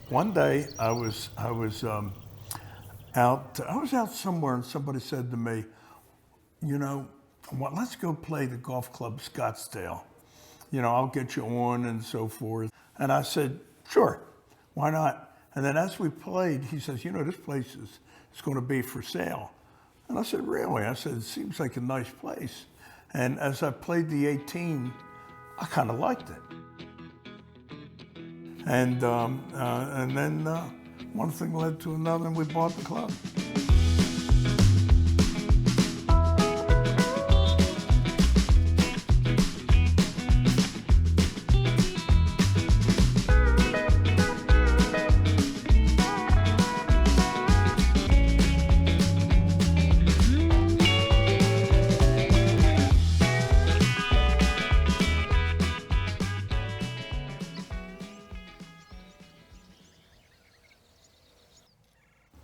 One day I was out somewhere, and somebody said to me, you know, well, let's go play the Golf Club of Scottsdale. You know, I'll get you on and so forth. And I said, sure, why not? And then as we played, he says, you know, this place is going to be for sale. And I said, really? I said, it seems like a nice place. And as I played the 18, I kind of liked it. And then one thing led to another, and we bought the club.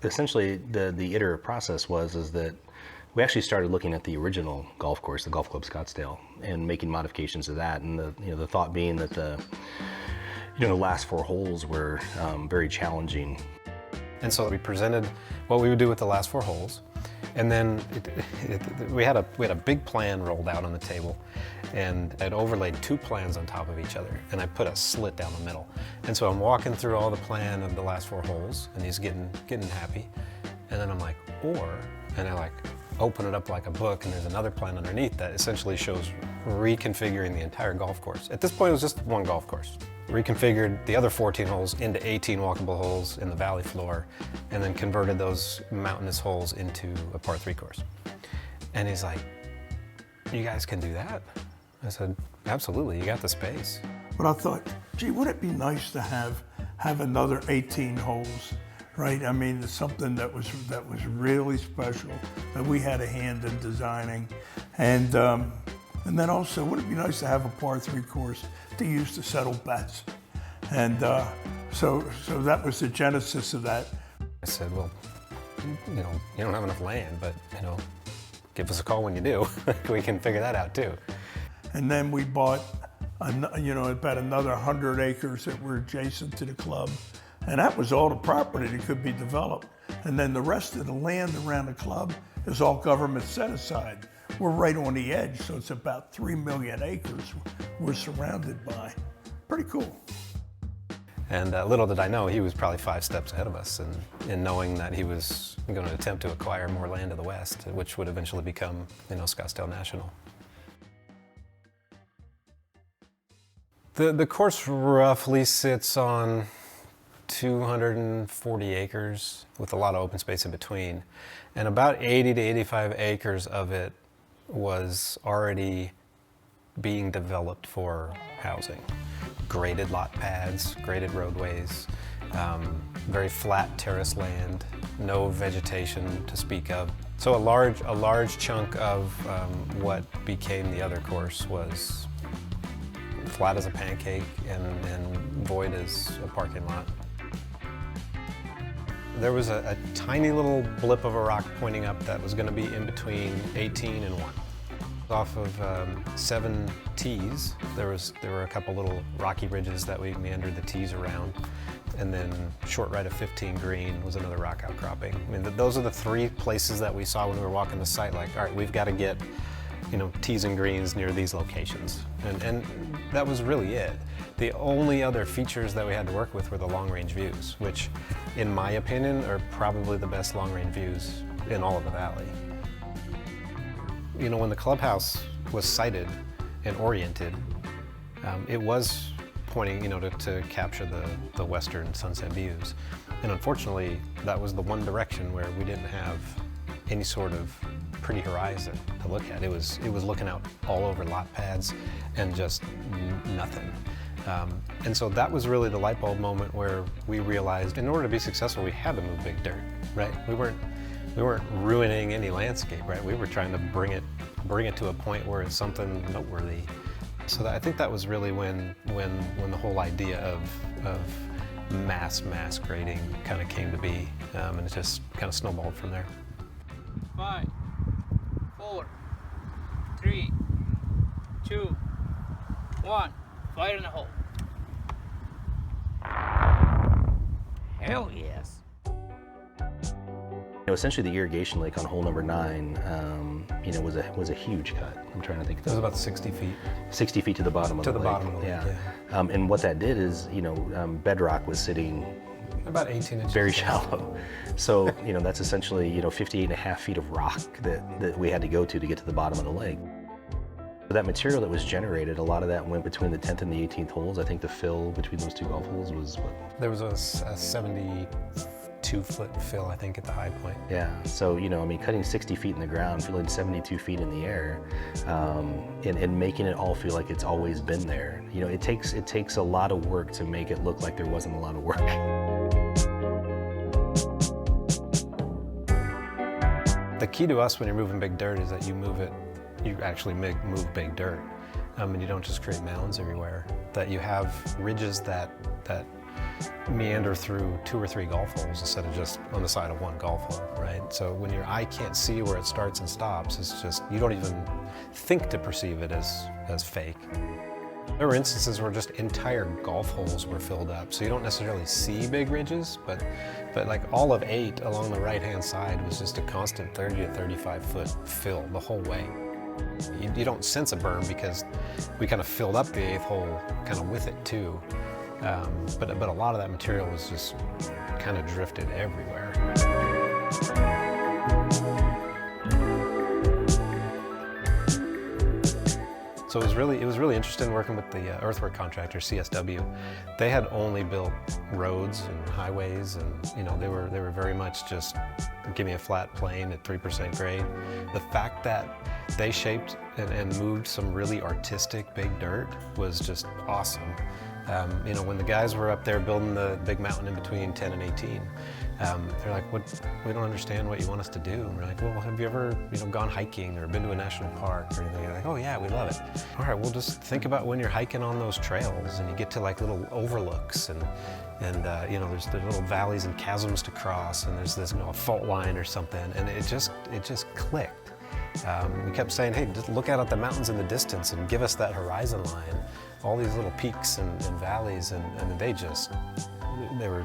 Essentially, the iterative process is that we actually started looking at the original golf course, the Golf Club Scottsdale, and making modifications to that. And the thought being that the last 4 holes were very challenging. And so we presented what we would do with the last 4 holes, and then we had a big plan rolled out on the table, and I'd overlaid 2 plans on top of each other, and I put a slit down the middle. And so I'm walking through all the plan of the last 4 holes, and he's getting happy. And then I'm like, and I like open it up like a book, and there's another plan underneath that essentially shows reconfiguring the entire golf course. At this point, it was just one golf course. Reconfigured the other 14 holes into 18 walkable holes in the valley floor, and then converted those mountainous holes into a par 3 course. And he's like, you guys can do that? I said, absolutely, you got the space. But I thought, gee, wouldn't it be nice to have another 18 holes, right? I mean, it's something that was really special, that we had a hand in designing. And then also, wouldn't it be nice to have a par 3 course to use to settle bets? And so that was the genesis of that. I said, well, you don't have enough land, but give us a call when you do. We can figure that out too. And then we bought, about another 100 acres that were adjacent to the club. And that was all the property that could be developed. And then the rest of the land around the club is all government set aside. We're right on the edge, so it's about 3 million acres we're surrounded by. Pretty cool. And little did I know, he was probably 5 steps ahead of us in knowing that he was going to attempt to acquire more land to the west, which would eventually become, Scottsdale National. The course roughly sits on 240 acres with a lot of open space in between. And about 80 to 85 acres of it was already being developed for housing. Graded lot pads, graded roadways, very flat terrace land, no vegetation to speak of. So a large chunk of what became the other course was flat as a pancake and void as a parking lot. There was a tiny little blip of a rock pointing up that was going to be in between 18 and 1. Off of 7 tees, there were a couple little rocky ridges that we meandered the tees around, and then short right of 15 green was another rock outcropping. I mean, those are the 3 places that we saw when we were walking the site. Like, all right, we've got to get tees and greens near these locations, and that was really it. The only other features that we had to work with were the long-range views, which, in my opinion, are probably the best long-range views in all of the valley. When the clubhouse was sited and oriented, it was pointing, to capture the western sunset views. And unfortunately, that was the one direction where we didn't have any sort of pretty horizon to look at. It was looking out all over lot pads and just nothing. And so that was really the light bulb moment where we realized in order to be successful, we had to move big dirt, right? We weren't ruining any landscape, right? We were trying to bring it to a point where it's something noteworthy. So I think that was really when the whole idea of mass grading kind of came to be, and it just kind of snowballed from there. 5, 4, 3, 2, 1. Fire in the hole. Hell yes. Essentially, the irrigation lake on hole number 9, was a huge cut. I'm trying to think. It was about 60 feet. 60 feet to the bottom of the lake. To the bottom of the lake, yeah. And what that did is, bedrock was sitting About 18 inches. very shallow. So, that's essentially, 58.5 feet of rock that we had to go to get to the bottom of the lake. That material that was generated, a lot of that went between the 10th and the 18th holes. I think the fill between those two golf holes was what? There was a 72-foot fill, I think, at the high point. Yeah, so, cutting 60 feet in the ground, filling 72 feet in the air, and making it all feel like it's always been there. It takes a lot of work to make it look like there wasn't a lot of work. The key to us when you're moving big dirt is that you actually move big dirt, and you don't just create mounds everywhere. That you have ridges that meander through 2 or 3 golf holes instead of just on the side of one golf hole, right? So when your eye can't see where it starts and stops, it's just, you don't even think to perceive it as fake. There were instances where just entire golf holes were filled up, so you don't necessarily see big ridges, but like all of 8 along the right-hand side was just a constant 30 to 35 foot fill the whole way. You don't sense a berm because we kind of filled up the 8th hole kind of with it too. But a lot of that material was just kind of drifted everywhere. So it was really interesting working with the earthwork contractor, CSW. They had only built roads and highways, and they were very much just give me a flat plane at 3% grade. The fact that they shaped and moved some really artistic big dirt was just awesome. When the guys were up there building the big mountain in between 10 and 18, they're like, we don't understand what you want us to do. And we're like, well, have you ever gone hiking or been to a national park or anything? They're like, oh yeah, we love it. All right, well, just think about when you're hiking on those trails and you get to like little overlooks and there's little valleys and chasms to cross, and there's this a fault line or something, and it just clicked. We kept saying, hey, just look out at the mountains in the distance and give us that horizon line. All these little peaks and valleys, and they were,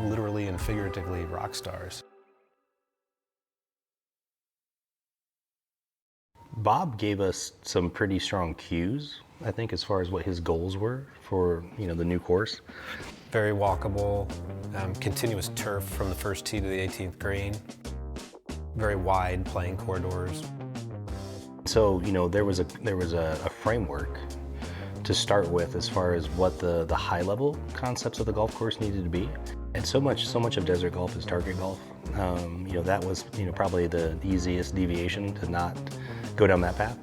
literally and figuratively rock stars. Bob gave us some pretty strong cues, I think, as far as what his goals were for, the new course. Very walkable, continuous turf from the first tee to the 18th green. Very wide playing corridors. So, there was a framework to start with as far as what the high level concepts of the golf course needed to be. And so much of desert golf is target golf. That was probably the easiest deviation to not go down that path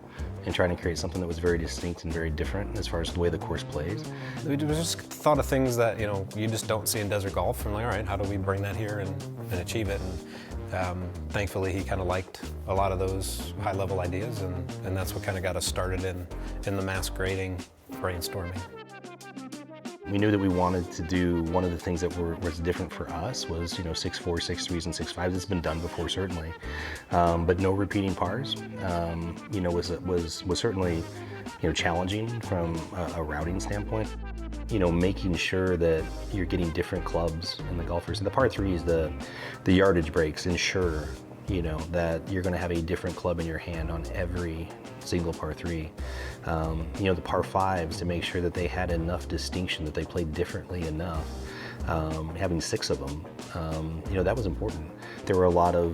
and trying to create something that was very distinct and very different as far as the way the course plays. We just thought of things that you just don't see in desert golf, and like, all right, how do we bring that here and achieve it? And thankfully, he kind of liked a lot of those high-level ideas, and that's what kind of got us started in the mass grading brainstorming. We knew that we wanted to do one of the things that was different for us was 6.4, 6.3s, and 6.5s. It's been done before, certainly, but no repeating pars. Was certainly challenging from a routing standpoint. Making sure that you're getting different clubs in the golfers. And the par 3s, the yardage breaks ensure that you're going to have a different club in your hand on every single par 3. The par 5s, to make sure that they had enough distinction, that they played differently enough. Having 6 of them, that was important. There were a lot of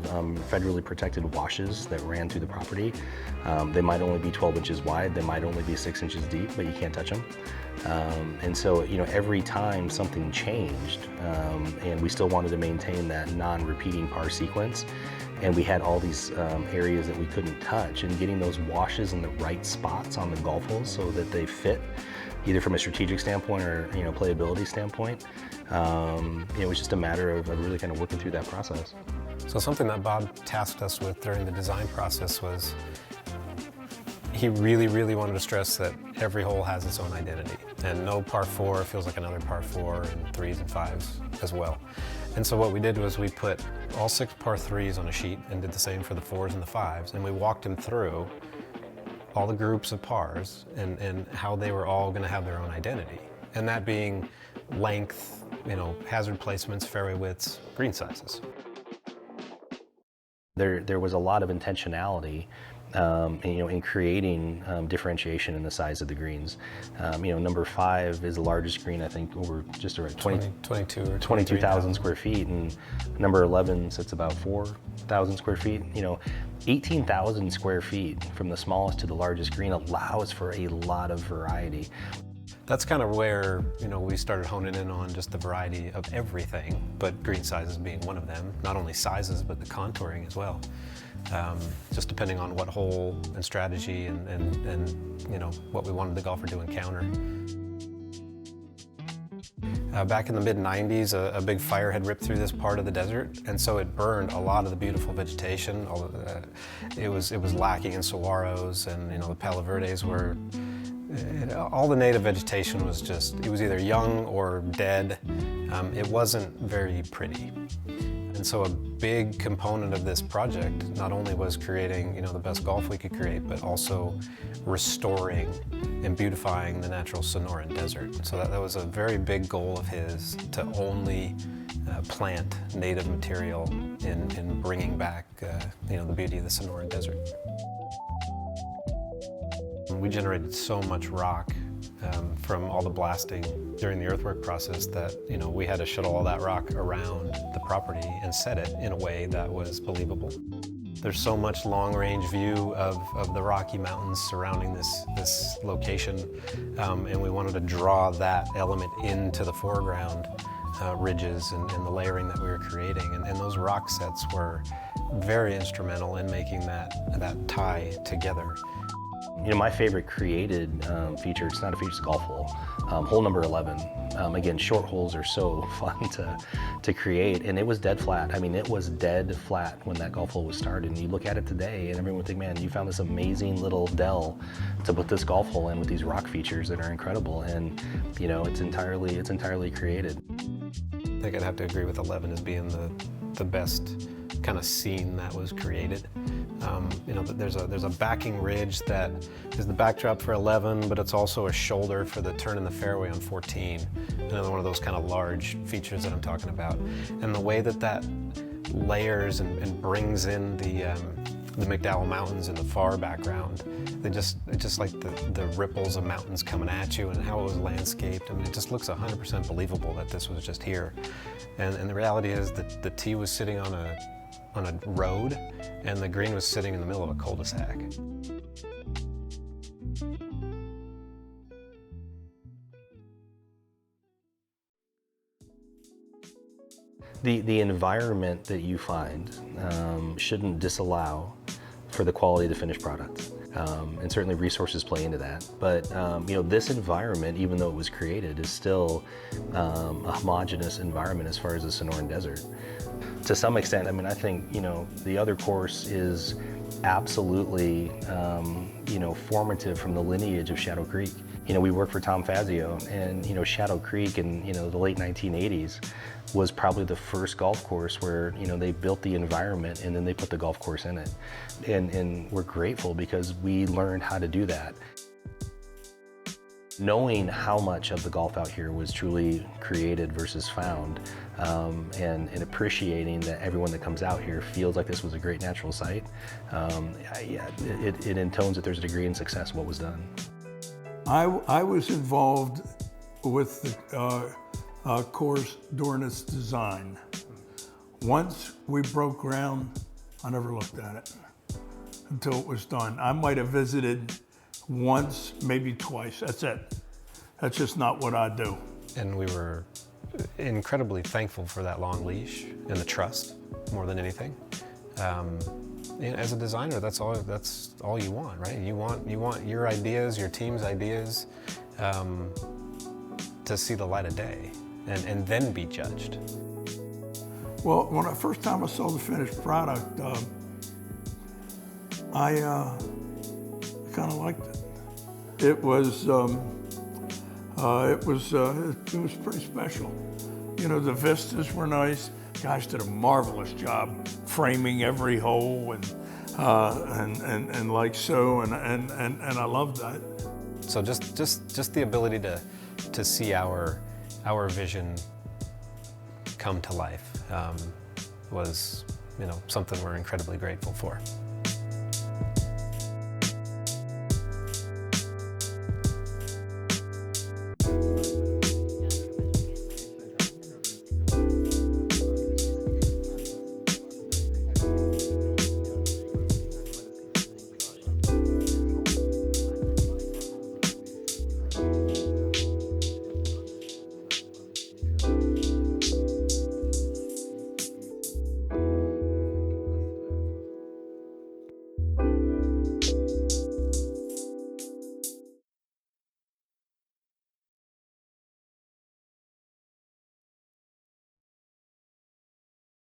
federally protected washes that ran through the property. They might only be 12 inches wide, they might only be 6 inches deep, but you can't touch them. And so, every time something changed, and we still wanted to maintain that non-repeating par sequence, and we had all these areas that we couldn't touch, and getting those washes in the right spots on the golf holes so that they fit, either from a strategic standpoint or playability standpoint. It was just a matter of really kind of working through that process. So something that Bob tasked us with during the design process was he really, really wanted to stress that every hole has its own identity, and no par 4 feels like another par 4, and 3s and 5s as well. And so what we did was we put all 6 par 3s on a sheet and did the same for the 4s and the 5s, and we walked him through all the groups of pars and how they were all going to have their own identity. And that being length, hazard placements, fairway widths, green sizes. There was a lot of intentionality in creating differentiation in the size of the greens. Number 5 is the largest green, I think, over just around 22,000 or 22,000 square feet, and number 11 sits about 4,000 square feet. 18,000 square feet from the smallest to the largest green allows for a lot of variety. That's kind of where we started honing in on just the variety of everything, but green sizes being one of them. Not only sizes, but the contouring as well. Just depending on what hole and strategy and what we wanted the golfer to encounter. Back in the mid-90s, a big fire had ripped through this part of the desert, and so it burned a lot of the beautiful vegetation. It was lacking in saguaros, and the Palo Verdes were. All the native vegetation was it was either young or dead. It wasn't very pretty. And so a big component of this project not only was creating, the best golf we could create, but also restoring and beautifying the natural Sonoran Desert. So that was a very big goal of his, to only plant native material in bringing back, the beauty of the Sonoran Desert. We generated so much rock from all the blasting during the earthwork process that we had to shuttle all that rock around the property and set it in a way that was believable. There's so much long-range view of the Rocky Mountains surrounding this location, and we wanted to draw that element into the foreground ridges and the layering that we were creating, and those rock sets were very instrumental in making that tie together. My favorite created feature, it's not a feature, it's a golf hole. Hole number 11. Again, short holes are so fun to create, and it was dead flat. I mean, it was dead flat when that golf hole was started. And you look at it today, and everyone would think, man, you found this amazing little dell to put this golf hole in with these rock features that are incredible. And it's entirely created. I think I'd have to agree with 11 as being the best kind of scene that was created. There's a backing ridge that is the backdrop for 11, but it's also a shoulder for the turn in the fairway on 14. Another one of those kind of large features that I'm talking about. And the way that layers and brings in the McDowell Mountains in the far background, it's just like the ripples of mountains coming at you and how it was landscaped. I mean, it just looks 100% believable that this was just here. And the reality is that the tee was sitting on a road, and the green was sitting in the middle of a cul-de-sac. The environment that you find shouldn't disallow for the quality of the finished product. And certainly resources play into that. But this environment, even though it was created, is still a homogeneous environment as far as the Sonoran Desert. To some extent, I mean, I think, the other course is absolutely, formative from the lineage of Shadow Creek. We worked for Tom Fazio, and, Shadow Creek in, the late 1980s was probably the first golf course where, they built the environment and then they put the golf course in it. And we're grateful because we learned how to do that. Knowing how much of the golf out here was truly created versus found, and appreciating that everyone that comes out here feels like this was a great natural site, it intones that there's a degree in success of what was done. I was involved with the course during its design. Once we broke ground, I never looked at it until it was done. I might have visited once, maybe twice, that's it. That's just not what I do. And we were incredibly thankful for that long leash and the trust more than anything. As a designer, that's all you want, right? You want your ideas, your team's ideas, to see the light of day and then be judged. Well, when the first time I saw the finished product, I kind of liked it. It was pretty special. The vistas were nice. Guys did a marvelous job framing every hole and like so, and I loved that. So just the ability to see our vision come to life was, something we're incredibly grateful for.